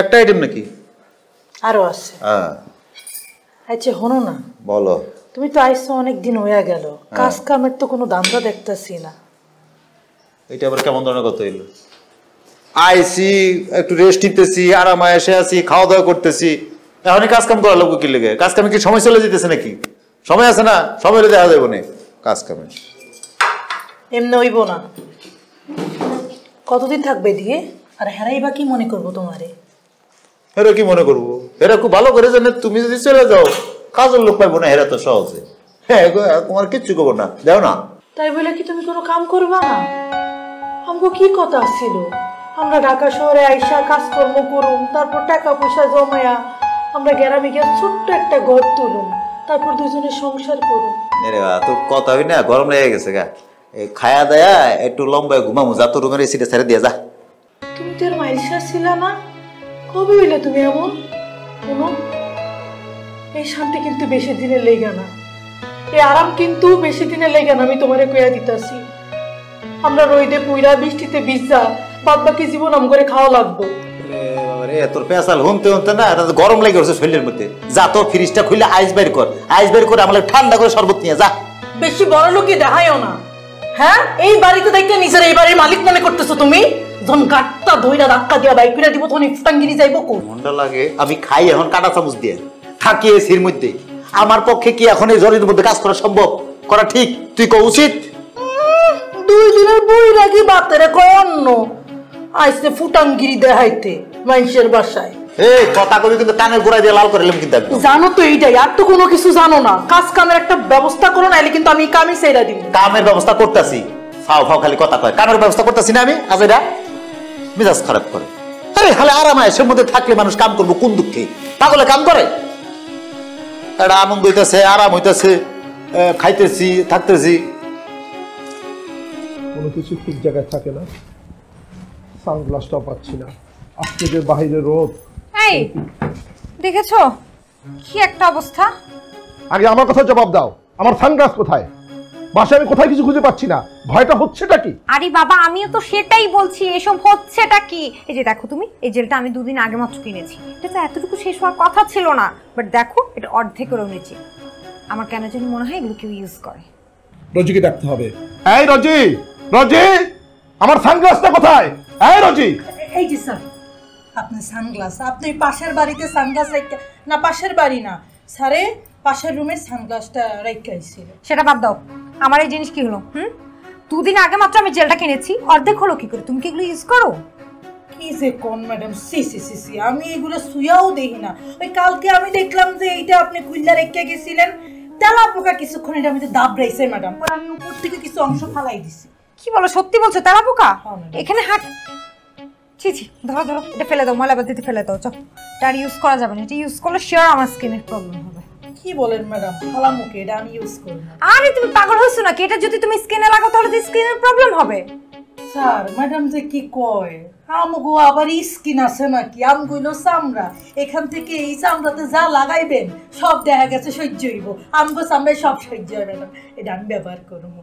একটা আইটেম নাকি আরো আছে? আচ্ছা হনো না, বলো। তুমি তো আইসো অনেক দিন হয়ে গেল, কাজ কামের তো কোনো দামটা দেখতেছি না। এটা আবার কেমন ধরনের কথা হইলো? আইসি, একটু রেস্ট নিতেছি, আরামে এসে আছি, খাওয়া দাওয়া করতেছি, এখনই কাজ কাম করা লোক কি লেগে? কাজ কামে কি সময় চলে যেতেছে নাকি? সময় আছে না, সময় দেখা যাবে না কাজ কামে। এমনি হইব না। কতদিন থাকবে দিয়ে? আর হেরাই বা কি মনে করবো তোমারে? হেরা কি মনে করবো? হেরা খুব ভালো করে জানে তুমি যদি চলে যাও কাজের লোক পাইবো না, হেরা তো সহজে। হ্যাঁ, তোমার কিচ্ছু করবো না, দেও না। তাই বলে কি তুমি কোনো কাম করবা না? আমগো কি কথা ছিল, আমরা ঢাকা শহরে আইসা কাজকর্ম করুম, তারপর টাকা পয়সা জমায়া আমরা গ্রামে গিয়ে ছোট্ট একটা ঘর তুলুম, তারপর দুজনে সংসার করুম। তোর কথা হই না, গরম লেগে গেছে গা। খায়া দায়া একটু লম্বায় ঘুমামু, যা তোর রুমের এসিটা ছেড়ে দিয়ে যা। তুমি তো আর মাইলসা ছিল না, কবে হইলে তুমি এমন? কোনো এই শান্তি কিন্তু বেশি দিনে লেগে না, এই আরাম কিন্তু বেশি দিনে লেগে না, আমি তোমারে কইয়া দিতাছি। আমরা রইদে পুইরা বৃষ্টিতে ভিজা বাদ বাকি জীবন আম করে খাওয়া লাগবো। তোর পেশাল হুনতে হুনতে না গরম লেগে গেছে শরীরের মধ্যে। যা তোর ফ্রিজটা খুলে আইস বের কর, আইস বের করে আমার ঠান্ডা করে শরবত নিয়ে যা। বেশি বড় লোকই দেখায়ও না। হ্যাঁ, এই বাড়িতে দেখতে নিজের এই বাড়ির মালিক মনে করতেছো তুমি? যখন গাটটা ধইরা ধাক্কা দিয়া বাইক করে দিব তখন ফুটাঙ্গিরি যাইবো কো? মন্ডা লাগে আমি খাই এখন কাটা চামচ দিয়ে, থাকি এসির মধ্যে। আমার পক্ষে কি এখন এই জ্বরের মধ্যে কাজ করা সম্ভব? করা ঠিক তুই কো উচিত? 2 দিনের বই রাখি বাতেরে কয় অন্য আইসে ফুটাঙ্গিরি দেখাইতে মানুষের বাসায়। এই কথা কবি কিন্তু কানের গোড়ায় দিয়ে লাল করে এলাম কিন্তু। জানো তো এইটাই, আর তো কোনো কিছু জানো না। কাজ কামের একটা ব্যবস্থা করো, নাইলে কিন্তু আমি কামই ছেড়ে দিব। কামের ব্যবস্থা করতেছি, ফাও ফাও খালি কথা কয়। কামের ব্যবস্থা করতেছি না আমি, আজ এটা মেজাজ খারাপ করে। আরে খালি আরামে এসের মধ্যে থাকলে মানুষ কাম করবো কোন দুঃখে? পাগলে কাম করে, এটা আনন্দ হইতেছে, আরাম হইতেছে, খাইতেছি, থাকতেছি। কোনো কিছু ঠিক জায়গায় থাকে না। সানগ্লাসটাও পাচ্ছি না, আজকে যে বাইরে রোদ। এই দেখেছো কি একটা অবস্থা? আগে আমার কথা জবাব দাও, আমার সানগ্লাস কোথায়? বাসায় আমি কোথায় কিছু খুঁজে পাচ্ছি না, ভয়টা হচ্ছেটা কি? আরে বাবা আমিও তো সেটাই বলছি, এসব হচ্ছেটা কি? এই যে দেখো তুমি, এই জেলটা আমি 2 দিন আগে মাত্র কিনেছি, এটা তো এতটুকু শেষ হওয়ার কথা ছিল না, বাট দেখো এটা অর্ধেকেরও নিচে। আমার কেন জানি মনে হয় এগুলো কেউ ইউজ করে। রজিকে ডাকতে হবে। এই রজি, রজি আমার সানগ্লাসটা কোথায়? এই রজি। এই যে স্যার আপনার সানগ্লাস, আপনি পাশের বাড়িতে সানগ্লাস রাখতে না? পাশের বাড়ি না স্যারে, পাশের রুমের সানগ্লাসটা রাখতে আইছিল। সেটা বাদ দাও, আমার এই জিনিস কি হলো? 2 দিন আগে মাত্র আমি জেলটা কিনেছি, অর্ধেক হলো কি করে? তুমি কি এগুলো ইউজ করো? কি যে কোন ম্যাডাম, সি সি সি সি, আমি এগুলো সুয়াও দেখি না। ওই কালকে আমি দেখলাম যে এইটা আপনি খুললা রেখে গেছিলেন, তেলা পোকা কিছুক্ষণ এটা আমি দাবড়াইছে ম্যাডাম, আর আমি উপর থেকে কিছু অংশ ফালাই দিছি। কি বলো, সত্যি বলছো? তেলা পোকা এখানে? হাট ছি ছি, ধরো ধরো, এটা ফেলে দাও, ময়লা বালতিতে ফেলে দাও। চল, এটা আর ইউজ করা যাবে না, এটা ইউজ করলে শিওর আমার স্কিনের প্রবলেম হবে। কি বলেন ম্যাডাম, ফালা মুখে এটা আমি ইউজ করি না। আরে তুমি পাগল হইছো নাকি? এটা যদি তুমি স্কিনে লাগাও তাহলে তো স্কিনের প্রবলেম হবে। স্যার ম্যাডাম যে কি কয়, আমগো আবার স্কিন আছে নাকি? আমগো হইলো চামড়া, এখান থেকে এই চামড়াতে যা লাগাইবেন সব দেখা গেছে সহ্য হইব। আমগো চামড়ায় সব সহ্য হয় ম্যাডাম, এটা আমি ব্যবহার করবো।